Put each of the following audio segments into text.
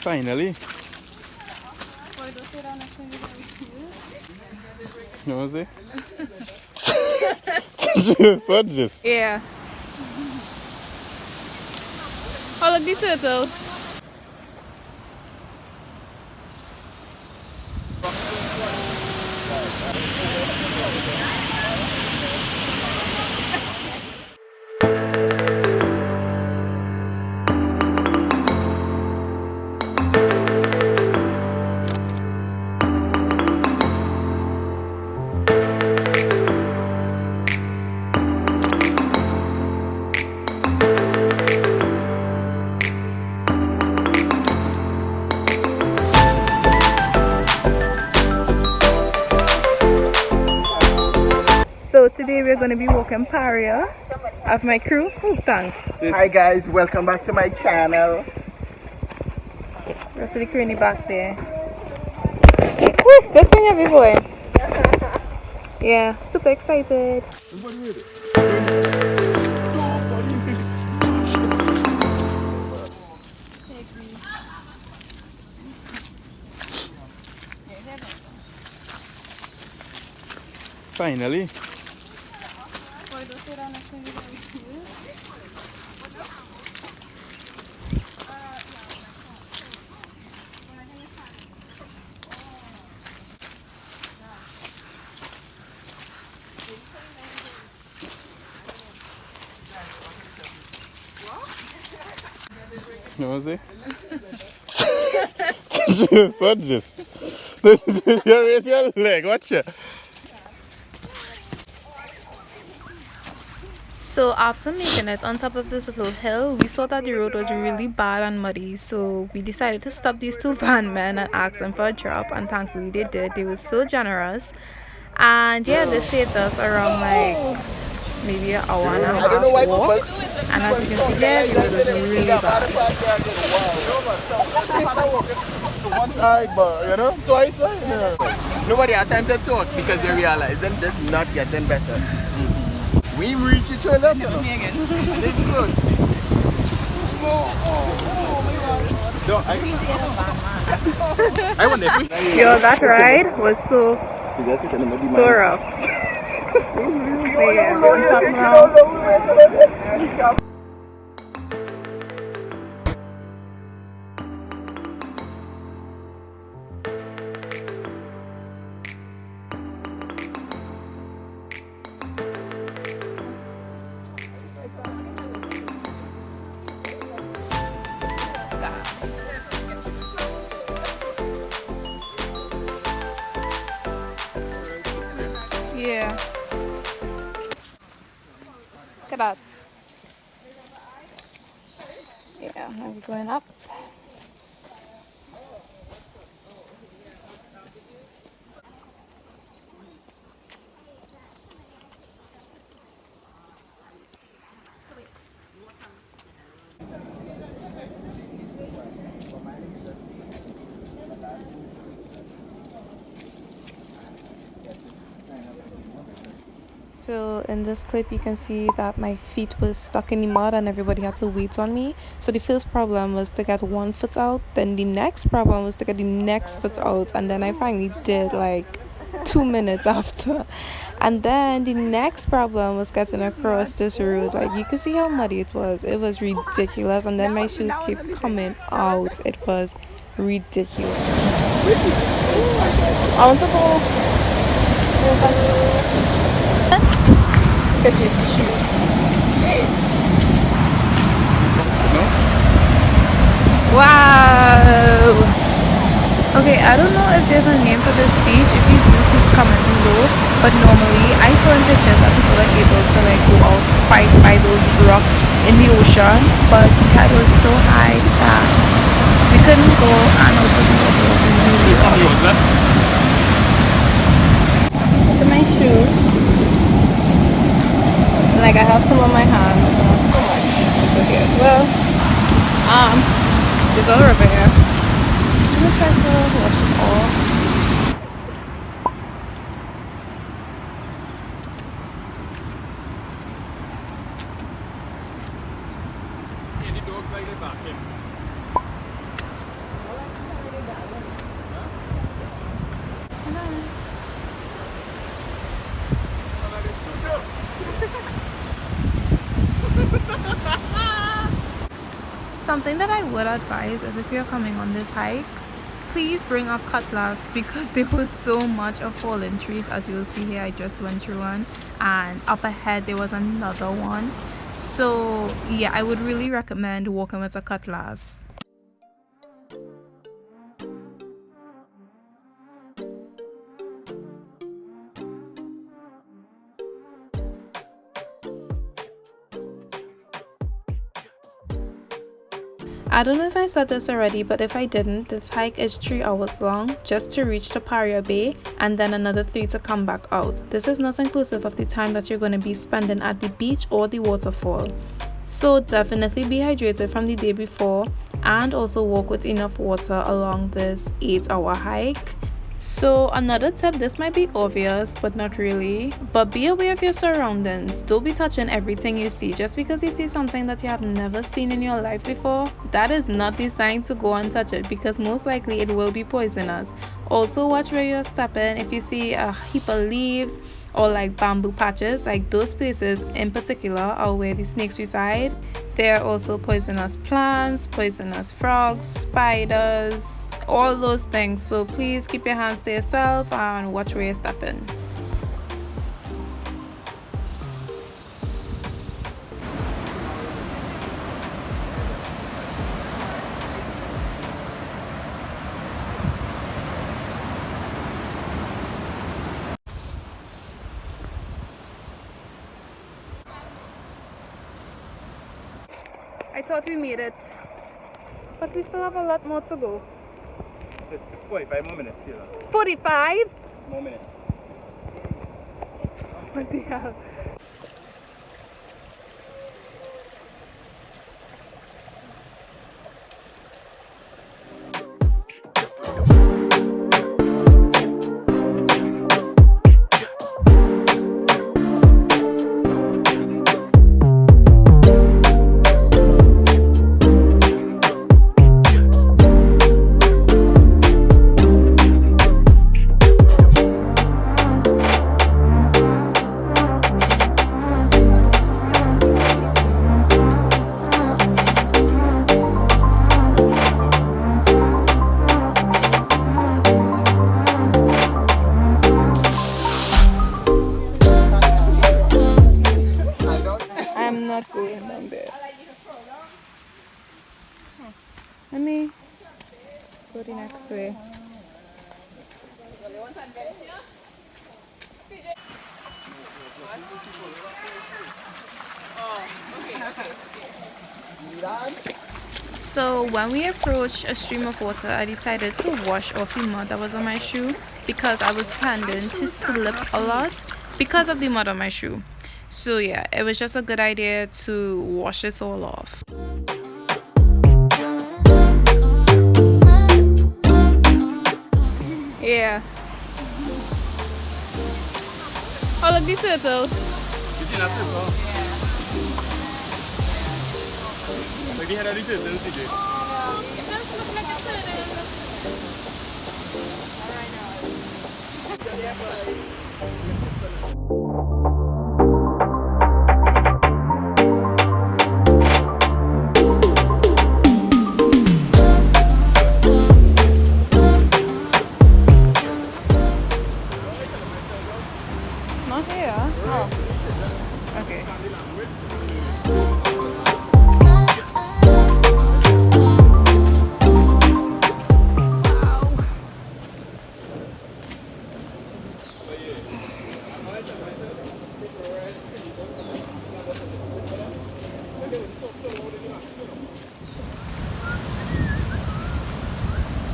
Finally. You know what I'm saying? What this? Yeah. Oh, look, the turtle. So today we're going to be walking Paria. I have my crew. Oh, thanks. Hi guys, welcome back to my channel. Rest of the crew in the back there. Woo! This thing heavy boy. Yeah, super excited. Finally. You know what I'm saying? What this? Raise your leg, watch it. So after making it on top of this little hill, we saw that the road was really bad and muddy, so we decided to stop these two van men and ask them for a drop, and thankfully they did. They were so generous, and yeah, they saved us around like maybe an hour and a half walk. And as you can see there, the road was really bad. One side, but you know, twice. Nobody had time to talk because they realize that this is not getting better. We reach each other. You know. This close. I wonder if we... Yo, that ride was so rough. So yeah, we're on top now. Yeah. Look at that. Yeah, now we're going up. So in this clip you can see that my feet was stuck in the mud and everybody had to wait on me. So the first problem was to get one foot out, then the next problem was to get the next foot out, and then I finally did like 2 minutes after. And then the next problem was getting across this road. Like you can see how muddy it was ridiculous, and then my shoes kept coming out. It was ridiculous. I want to go. Because we see shoes. Hey. Wow. Okay, I don't know if there's a name for this beach. If you do, please comment below. But normally, I saw in pictures that people are able to like go out quite by those rocks in the ocean. But the tide was so high that we couldn't go, and also the water was really rough. Look at my shoes. Like I have some on my hand, but not so much. This one here as well. There's other over here. I'm gonna try to wash it all. Something that I would advise is if you're coming on this hike, please bring a cutlass because there was so much of fallen trees. As you'll see here, I just went through one, and up ahead there was another one. So yeah, I would really recommend walking with a cutlass. I don't know if I said this already, but if I didn't, this hike is 3 hours long just to reach the Paria Bay and then another 3 to come back out. This is not inclusive of the time that you're going to be spending at the beach or the waterfall. So definitely be hydrated from the day before and also walk with enough water along this 8-hour hike. So another tip, this might be obvious but not really, but be aware of your surroundings. Don't be touching everything you see. Just because you see something that you have never seen in your life before, that is not the sign to go and touch it, because most likely it will be poisonous. Also watch where you're stepping. If you see a heap of leaves or like bamboo patches, like those places in particular are where the snakes reside. There are also poisonous plants, poisonous frogs, spiders, all those things. So please keep your hands to yourself and watch where you're stepping. I thought we made it, but we still have a lot more to go. 45 more minutes here. 45? More minutes. What the hell? I'm not going down there. Let me go the next way. So when we approached a stream of water, I decided to wash off the mud that was on my shoe because I was tending to slip a lot because of the mud on my shoe. So yeah, it was just a good idea to wash it all off. Yeah. Oh, look, the turtle. You see that turtle? Like they had a little turtle, CJ. It does look like a turtle. It's not here. Oh. Okay.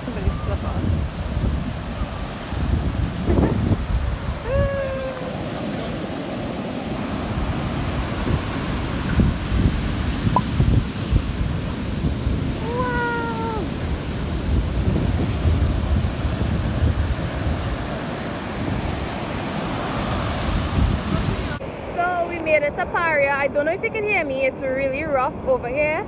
Somebody slip on. So we made it to Paria. I don't know if you can hear me. It's really rough over here.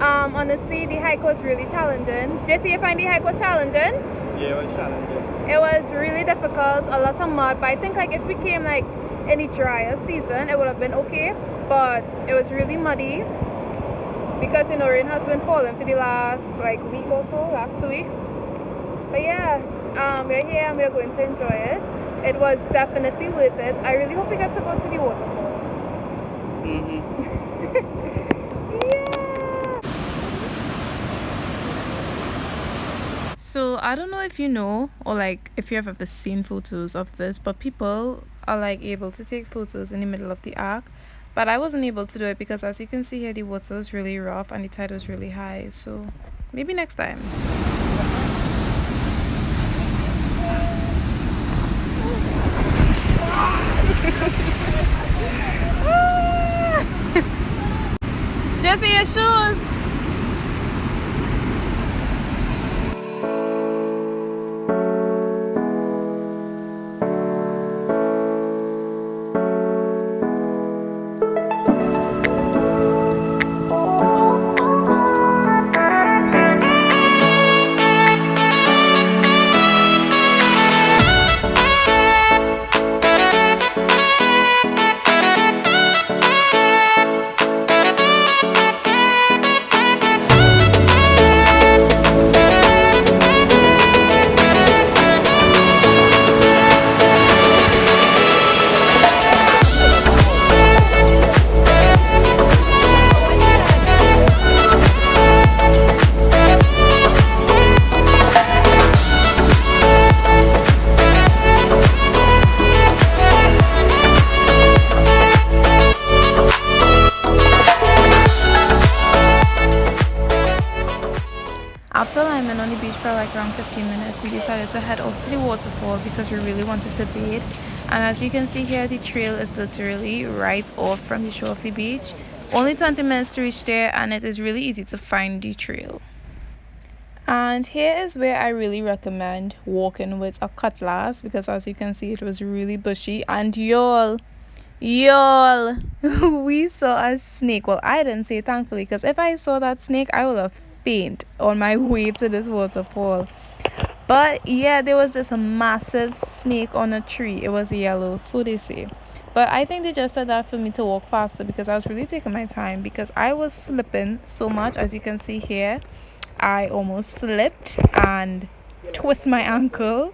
Honestly, the hike was really challenging. Jesse, you find the hike was challenging? Yeah, it was challenging. It was really difficult, a lot of mud, but I think like if we came like in the drier season, it would have been okay. But it was really muddy. because you know rain has been falling for the last like week or so, last 2 weeks. But yeah, we're here and we're going to enjoy it. It was definitely worth it. I really hope we get to go to the waterfall. Yeah. So I don't know if you know or like if you have ever seen photos of this, but people are like able to take photos in the middle of the arc. But I wasn't able to do it because as you can see here, the water was really rough and the tide was really high. So maybe next time. Jesse, your shoes! After lying on the beach for like around 15 minutes, we decided to head off to the waterfall because we really wanted to bathe. And as you can see here, the trail is literally right off from the shore of the beach. Only 20 minutes to reach there, and it is really easy to find the trail. And here is where I really recommend walking with a cutlass because as you can see, it was really bushy. And y'all, we saw a snake. Well, I didn't say thankfully because if I saw that snake, I would have faint on my way to this waterfall. But yeah, there was this massive snake on a tree. It was yellow, so they say. But I think they just said that for me to walk faster because I was really taking my time because I was slipping so much. As you can see here, I almost slipped and twist my ankle.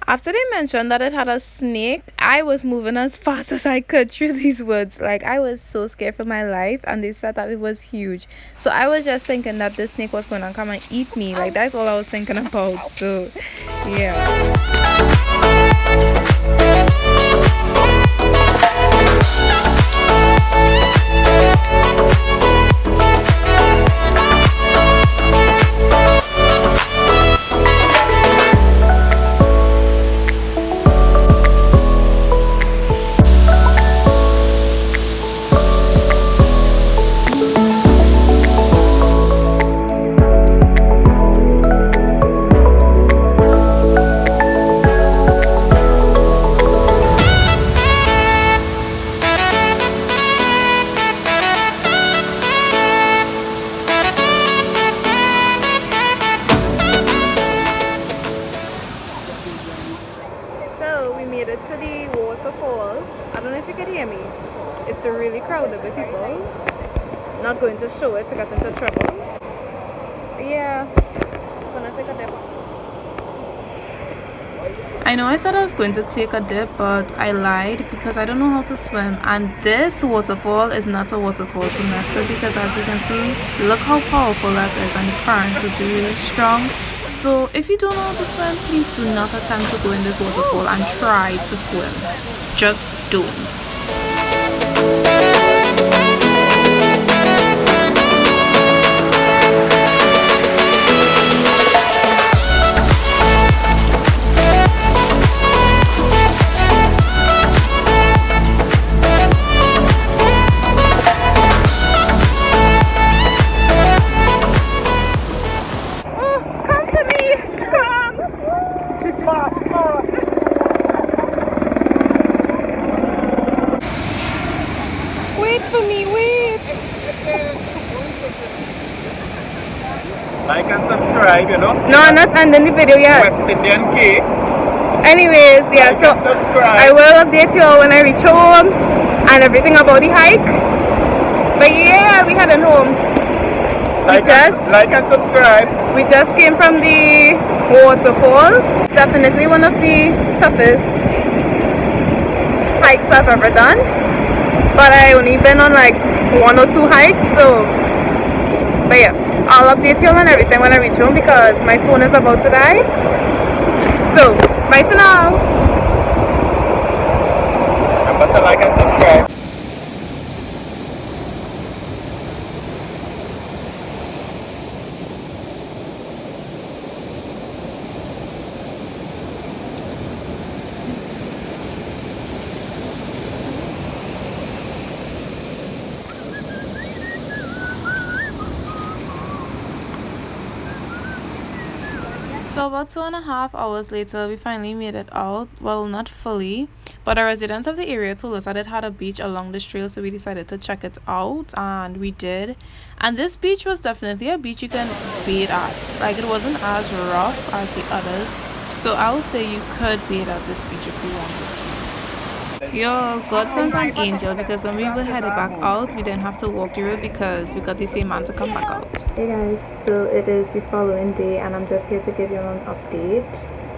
After they mentioned that it had a snake, I was moving as fast as I could through these woods. Like, I was so scared for my life, and they said that it was huge. So I was just thinking that this snake was going to come and eat me. Like, that's all I was thinking about. So, yeah. Made it to the waterfall. I don't know if you can hear me. It's really crowded with people. Not going to show it to get into trouble. Yeah, I'm gonna take a dip. I know I said I was going to take a dip, but I lied because I don't know how to swim. And this waterfall is not a waterfall to mess with because as you can see, look how powerful that is and the current is really strong. So if you don't know how to swim, please do not attempt to go in this waterfall and try to swim. Just don't. Wait for me, wait! Like and subscribe, you know. No, I'm not ending the video yet. West Indian cake. Anyways, yeah, Like so and subscribe. I will update you all when I reach home and everything about the hike. But yeah, we headed home. Like and subscribe. We just came from the waterfall. Definitely one of the toughest hikes I've ever done. But I only been on like 1 or 2 hikes, so. But yeah, I'll update you on everything when I reach home because my phone is about to die. So, bye for now. Remember to like and subscribe. So about 2.5 hours later, we finally made it out. Well, not fully, but our residents of the area told us that it had a beach along this trail, so we decided to check it out, and we did. And this beach was definitely a beach you can bathe at. Like, it wasn't as rough as the others, so I'll say you could bathe at this beach if you wanted to. Yo, God sent an angel because when we were headed back out, we didn't have to walk the road because we got the same man to come back out. Hey guys, so it is the following day and I'm just here to give you an update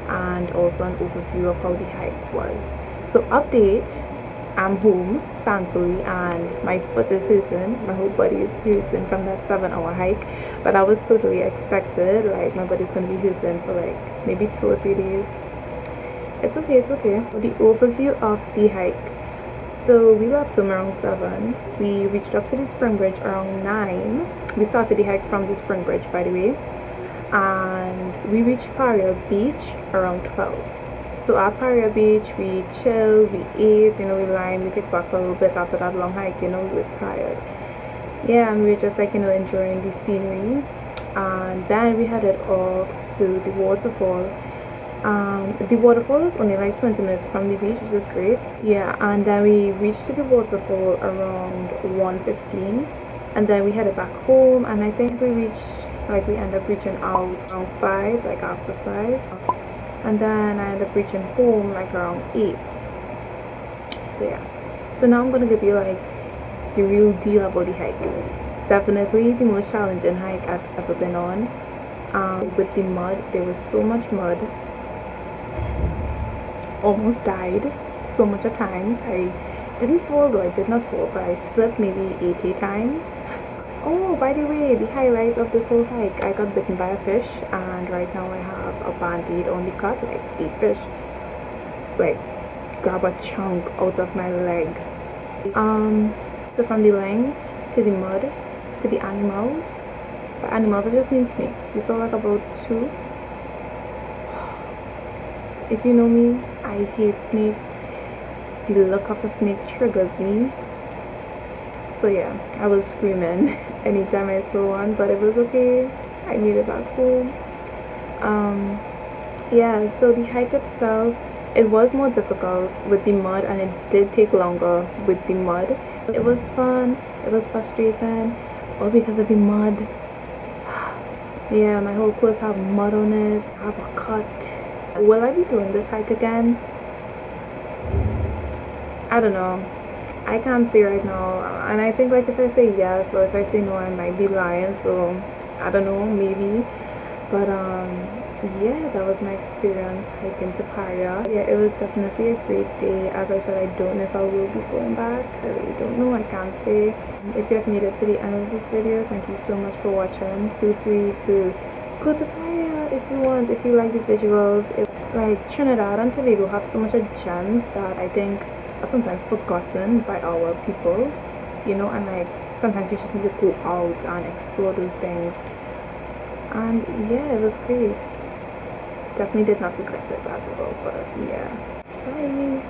and also an overview of how the hike was. So update, I'm home thankfully and my foot is hurting, my whole body is hurting from that 7-hour hike, but that was totally expected. Like, my body's gonna be hurting for like maybe 2 or 3 days. It's okay, it's okay. The overview of the hike. So we left home around 7. We reached up to the spring bridge around 9. We started the hike from the spring bridge, by the way. And we reached Paria beach around 12. So at Paria beach, we chilled, we ate, we lined, we kicked back a little bit after that long hike, we were tired. Yeah, and we were just like, enjoying the scenery. And then we headed off to the waterfall. The waterfall is only like 20 minutes from the beach, which is great. Yeah, and then we reached the waterfall around 1:15, and then we headed back home, and I think we ended up reaching out around 5, like after 5, and then I ended up reaching home like around 8. So yeah, so now I'm gonna give you like the real deal about the hike. Definitely the most challenging hike I've ever been on. With the mud, there was so much mud. Almost died so much at times. I didn't fall though, I did not fall, but I slipped maybe 80 times. Oh, by the way, the highlight of this whole hike, I got bitten by a fish and right now I have a band-aid on the cut. Like, the fish like grab a chunk out of my leg. So from the length to the mud to the animals, by animals I just mean snakes. We saw like about 2. If you know me, I hate snakes. The look of a snake triggers me. So yeah, I was screaming anytime I saw one, but it was okay. I made it back home. Yeah, so the hike itself, it was more difficult with the mud and it did take longer with the mud. It was fun, it was frustrating, all because of the mud. Yeah, my whole clothes have mud on it, I have a cut. Will I be doing this hike again? I don't know. I can't say right now. And I think like if I say yes or if I say no, I might be lying. So I don't know, maybe. But yeah, that was my experience hiking to Paria. Yeah, it was definitely a great day. As I said, I don't know if I will be going back. I really don't know. I can't say. If you have made it to the end of this video, thank you so much for watching. Feel free to go to Paria if you want, if you like the visuals. Like, Trinidad and Tobago have so much of gems that I think are sometimes forgotten by our people, and like sometimes you just need to go out and explore those things. And yeah, it was great. Definitely did not regret it at all, but yeah. Bye.